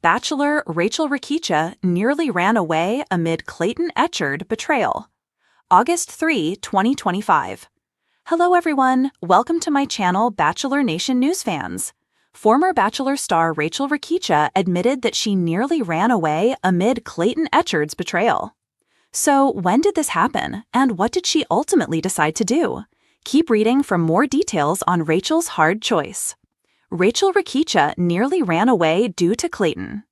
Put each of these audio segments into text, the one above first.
Bachelor Rachel Recchia nearly ran away amid Clayton Echard betrayal. August 3, 2025. Hello everyone, welcome to my channel Bachelor Nation News fans. Former Bachelor star Rachel Recchia admitted that she nearly ran away amid Clayton Echard's betrayal. So when did this happen, and what did she ultimately decide to do? Keep reading for more details on Rachel's hard choice. Rachel Recchia nearly ran away due to Clayton.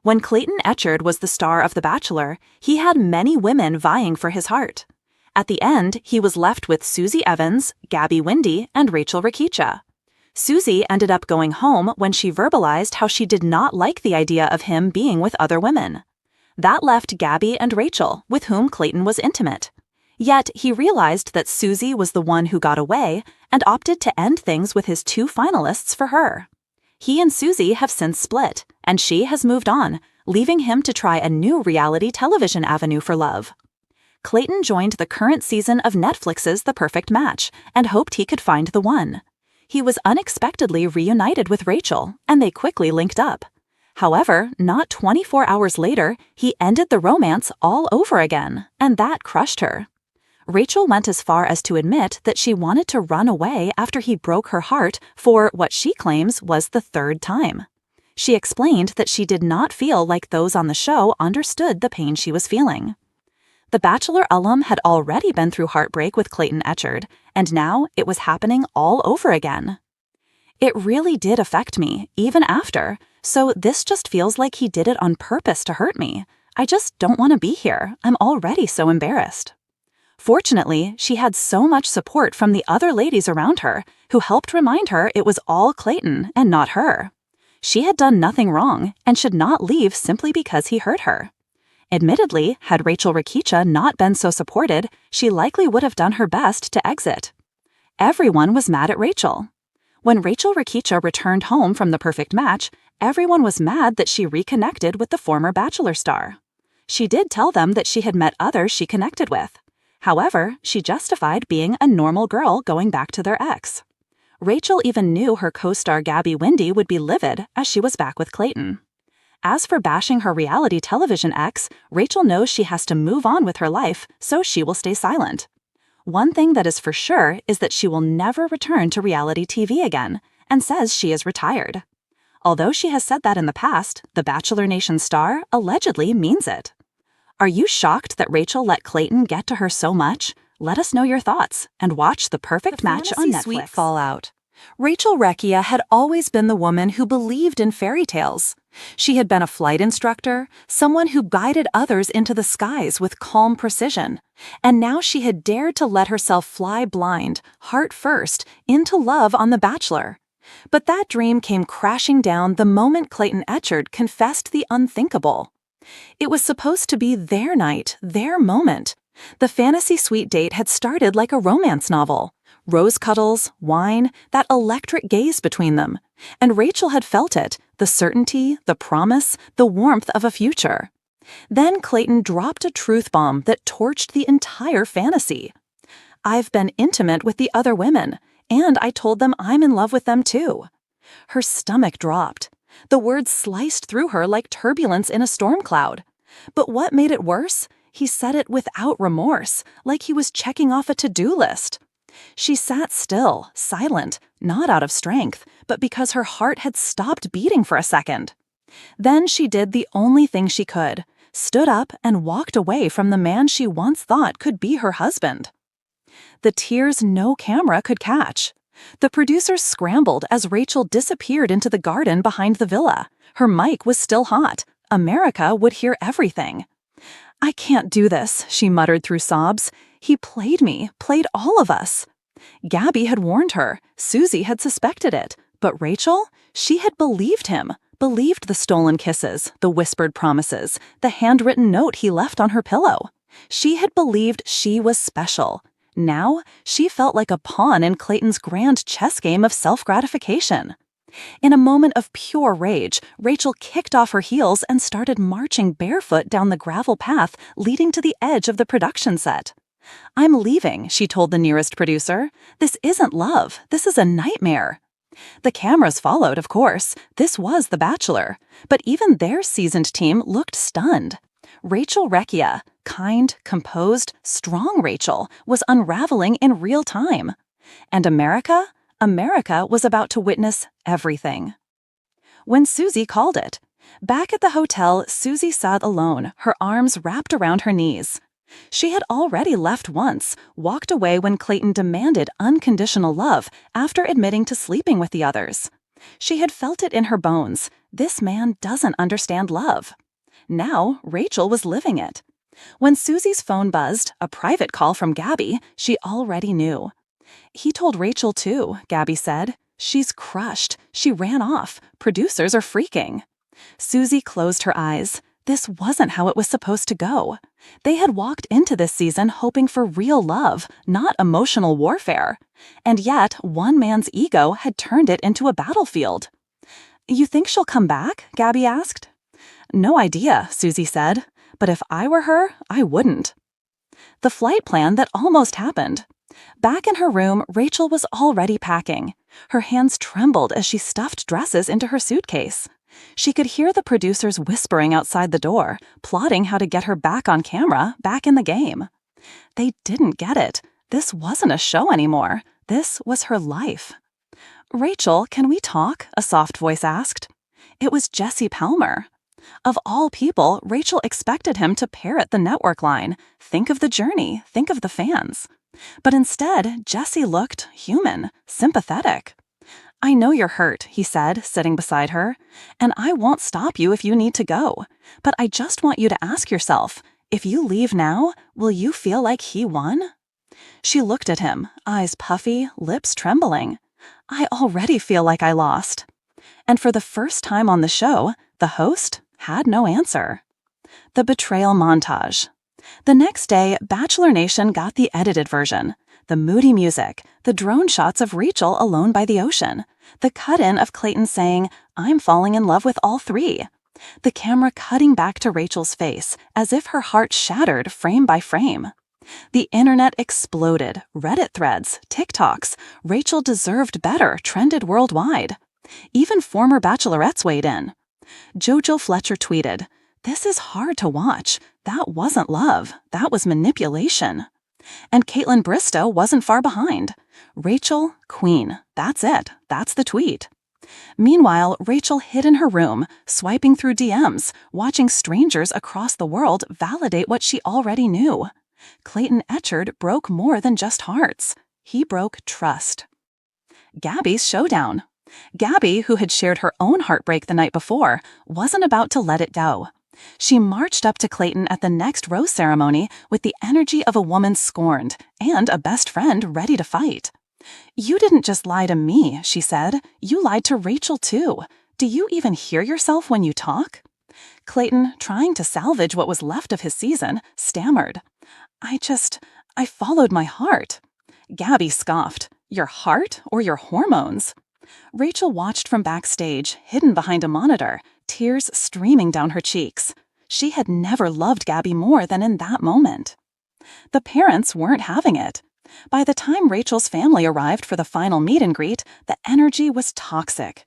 When Clayton Echard was the star of The Bachelor, he had many women vying for his heart. At the end, he was left with Susie Evans, Gabby Windey, and Rachel Recchia. Susie ended up going home when she verbalized how she did not like the idea of him being with other women. That left Gabby and Rachel, with whom Clayton was intimate. Yet, he realized that Susie was the one who got away and opted to end things with his two finalists for her. He and Susie have since split, and she has moved on, leaving him to try a new reality television avenue for love. Clayton joined the current season of Netflix's The Perfect Match and hoped he could find the one. He was unexpectedly reunited with Rachel, and they quickly linked up. However, not 24 hours later, he ended the romance all over again, and that crushed her. Rachel went as far as to admit that she wanted to run away after he broke her heart for what she claims was the third time. She explained that she did not feel like those on the show understood the pain she was feeling. The Bachelor alum had already been through heartbreak with Clayton Echard, and now it was happening all over again. It really did affect me, even after, so this just feels like he did it on purpose to hurt me. I just don't want to be here. I'm already so embarrassed. Fortunately, she had so much support from the other ladies around her, who helped remind her it was all Clayton and not her. She had done nothing wrong and should not leave simply because he hurt her. Admittedly, had Rachel Recchia not been so supported, she likely would have done her best to exit. Everyone was mad at Rachel. When Rachel Recchia returned home from The Perfect Match, everyone was mad that she reconnected with the former Bachelor star. She did tell them that she had met others she connected with. However, she justified being a normal girl going back to their ex. Rachel even knew her co-star Gabby Windey would be livid as she was back with Clayton. As for bashing her reality television ex, Rachel knows she has to move on with her life, so she will stay silent. One thing that is for sure is that she will never return to reality TV again, and says she is retired. Although she has said that in the past, the Bachelor Nation star allegedly means it. Are you shocked that Rachel let Clayton get to her so much? Let us know your thoughts and watch The Perfect Match on Netflix. Suite fallout. Rachel Recchia had always been the woman who believed in fairy tales. She had been a flight instructor, someone who guided others into the skies with calm precision. And now she had dared to let herself fly blind, heart first, into love on The Bachelor. But that dream came crashing down the moment Clayton Echard confessed the unthinkable. It was supposed to be their night, their moment. The fantasy suite date had started like a romance novel. Rose cuddles, wine, that electric gaze between them. And Rachel had felt it, the certainty, the promise, the warmth of a future. Then Clayton dropped a truth bomb that torched the entire fantasy. I've been intimate with the other women, and I told them I'm in love with them too. Her stomach dropped. The words sliced through her like turbulence in a storm cloud. But what made it worse? He said it without remorse, like he was checking off a to-do list. She sat still, silent, not out of strength, but because her heart had stopped beating for a second. Then she did the only thing she could, stood up and walked away from the man she once thought could be her husband. The tears no camera could catch. The producers scrambled as Rachel disappeared into the garden behind the villa. Her mic was still hot. America would hear everything. I can't do this, she muttered through sobs. He played me, played all of us. Gabby had warned her. Susie had suspected it. But Rachel? She had believed him, believed the stolen kisses, the whispered promises, the handwritten note he left on her pillow. She had believed she was special. Now, she felt like a pawn in Clayton's grand chess game of self-gratification. In a moment of pure rage, Rachel kicked off her heels and started marching barefoot down the gravel path leading to the edge of the production set. I'm leaving, she told the nearest producer. This isn't love. This is a nightmare. The cameras followed, of course. This was The Bachelor. But even their seasoned team looked stunned. Rachel Recchia, kind, composed, strong Rachel, was unraveling in real time. And America was about to witness everything. When Susie called it. Back at the hotel, Susie sat alone, her arms wrapped around her knees. She had already left once, walked away when Clayton demanded unconditional love after admitting to sleeping with the others. She had felt it in her bones. This man doesn't understand love. Now, Rachel was living it. When Susie's phone buzzed, a private call from Gabby, she already knew. He told Rachel too, Gabby said. She's crushed. She ran off. Producers are freaking. Susie closed her eyes. This wasn't how it was supposed to go. They had walked into this season hoping for real love, not emotional warfare. And yet, one man's ego had turned it into a battlefield. "You think she'll come back?" Gabby asked. "No idea," Susie said. "But if I were her, I wouldn't." The flight plan that almost happened. Back in her room, Rachel was already packing. Her hands trembled as she stuffed dresses into her suitcase. She could hear the producers whispering outside the door, plotting how to get her back on camera, back in the game. They didn't get it. This wasn't a show anymore. This was her life. "Rachel, can we talk?" a soft voice asked. It was Jesse Palmer. Of all people, Rachel expected him to parrot the network line. Think of the journey, think of the fans. But instead, Jesse looked human, sympathetic. "I know you're hurt," he said, sitting beside her, "and I won't stop you if you need to go. But I just want you to ask yourself, if you leave now, will you feel like he won?" She looked at him, eyes puffy, lips trembling. "I already feel like I lost." And for the first time on the show, the host had no answer. The betrayal montage. The next day, Bachelor Nation got the edited version. The moody music, the drone shots of Rachel alone by the ocean, the cut-in of Clayton saying, "I'm falling in love with all three." The camera cutting back to Rachel's face, as if her heart shattered frame by frame. The internet exploded. Reddit threads, TikToks. Rachel deserved better trended worldwide. Even former bachelorettes weighed in. JoJo Fletcher tweeted, "This is hard to watch. That wasn't love. That was manipulation." And Caitlin Bristow wasn't far behind. "Rachel, queen. That's it. That's the tweet." Meanwhile, Rachel hid in her room, swiping through DMs, watching strangers across the world validate what she already knew. Clayton Echard broke more than just hearts. He broke trust. Gabby's showdown. Gabby, who had shared her own heartbreak the night before, wasn't about to let it go. She marched up to Clayton at the next rose ceremony with the energy of a woman scorned and a best friend ready to fight. "You didn't just lie to me," she said. "You lied to Rachel too. Do you even hear yourself when you talk?" Clayton, trying to salvage what was left of his season, stammered. I followed my heart." Gabby scoffed. "Your heart or your hormones?" Rachel watched from backstage, hidden behind a monitor, tears streaming down her cheeks. She had never loved Gabby more than in that moment. The parents weren't having it. By the time Rachel's family arrived for the final meet and greet, the energy was toxic.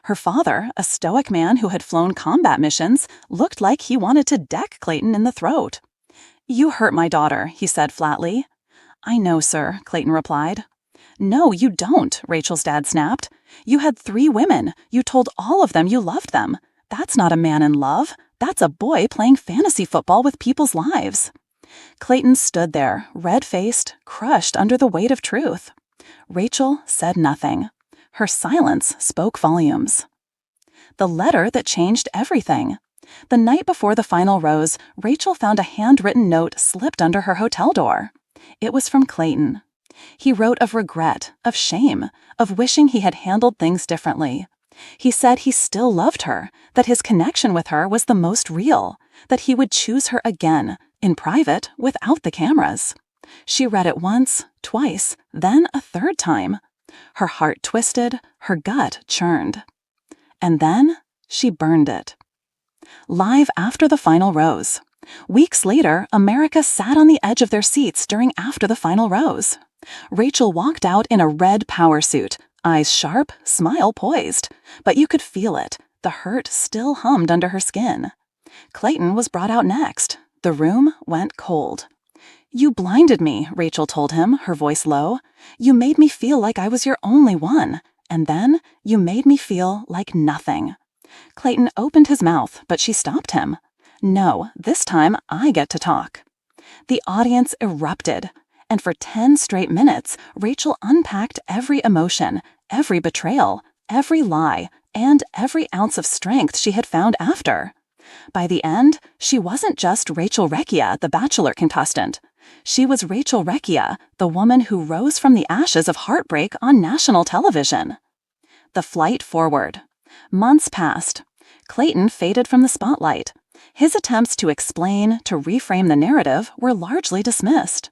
Her father, a stoic man who had flown combat missions, looked like he wanted to deck Clayton in the throat. "You hurt my daughter," he said flatly. "I know, sir," Clayton replied. "No, you don't," Rachel's dad snapped. "You had 3 women. You told all of them you loved them. That's not a man in love. That's a boy playing fantasy football with people's lives." Clayton stood there, red-faced, crushed under the weight of truth. Rachel said nothing. Her silence spoke volumes. The letter that changed everything. The night before the final rose, Rachel found a handwritten note slipped under her hotel door. It was from Clayton. He wrote of regret, of shame, of wishing he had handled things differently. He said he still loved her, that his connection with her was the most real, that he would choose her again, in private, without the cameras. She read it once, twice, then a 3rd time. Her heart twisted, her gut churned. And then she burned it. Live after the final rose. Weeks later, America sat on the edge of their seats during after the final rose. Rachel walked out in a red power suit, eyes sharp, smile poised, but you could feel it. The hurt still hummed under her skin. Clayton was brought out next. The room went cold. "You blinded me," Rachel told him, her voice low. "You made me feel like I was your only one. And then you made me feel like nothing." Clayton opened his mouth, but she stopped him. "No, this time I get to talk." The audience erupted, and for 10 straight minutes, Rachel unpacked every emotion, every betrayal, every lie, and every ounce of strength she had found after. By the end, she wasn't just Rachel Recchia, the Bachelor contestant. She was Rachel Recchia, the woman who rose from the ashes of heartbreak on national television. The flight forward. Months passed. Clayton faded from the spotlight. His attempts to explain, to reframe the narrative, were largely dismissed.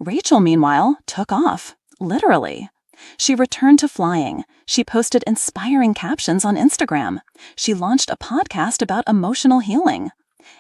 Rachel, meanwhile, took off, literally. She returned to flying. She posted inspiring captions on Instagram. She launched a podcast about emotional healing.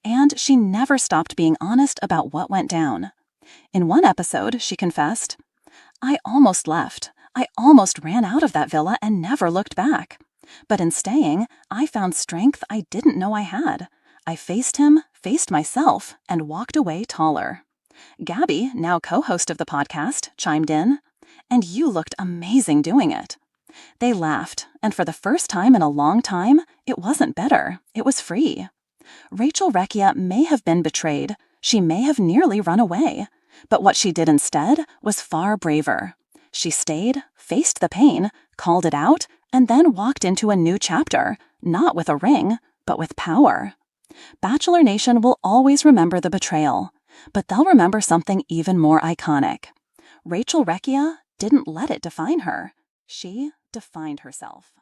And she never stopped being honest about what went down. In one episode, she confessed, "I almost left. I almost ran out of that villa and never looked back. But in staying, I found strength I didn't know I had. I faced him, faced myself, and walked away taller." Gabby, now co-host of the podcast, chimed in, "And you looked amazing doing it." They laughed, and for the first time in a long time, it wasn't bitter, it was free. Rachel Recchia may have been betrayed, she may have nearly run away, but what she did instead was far braver. She stayed, faced the pain, called it out, and then walked into a new chapter, not with a ring, but with power. Bachelor Nation will always remember the betrayal, but they'll remember something even more iconic. Rachel Recchia didn't let it define her. She defined herself.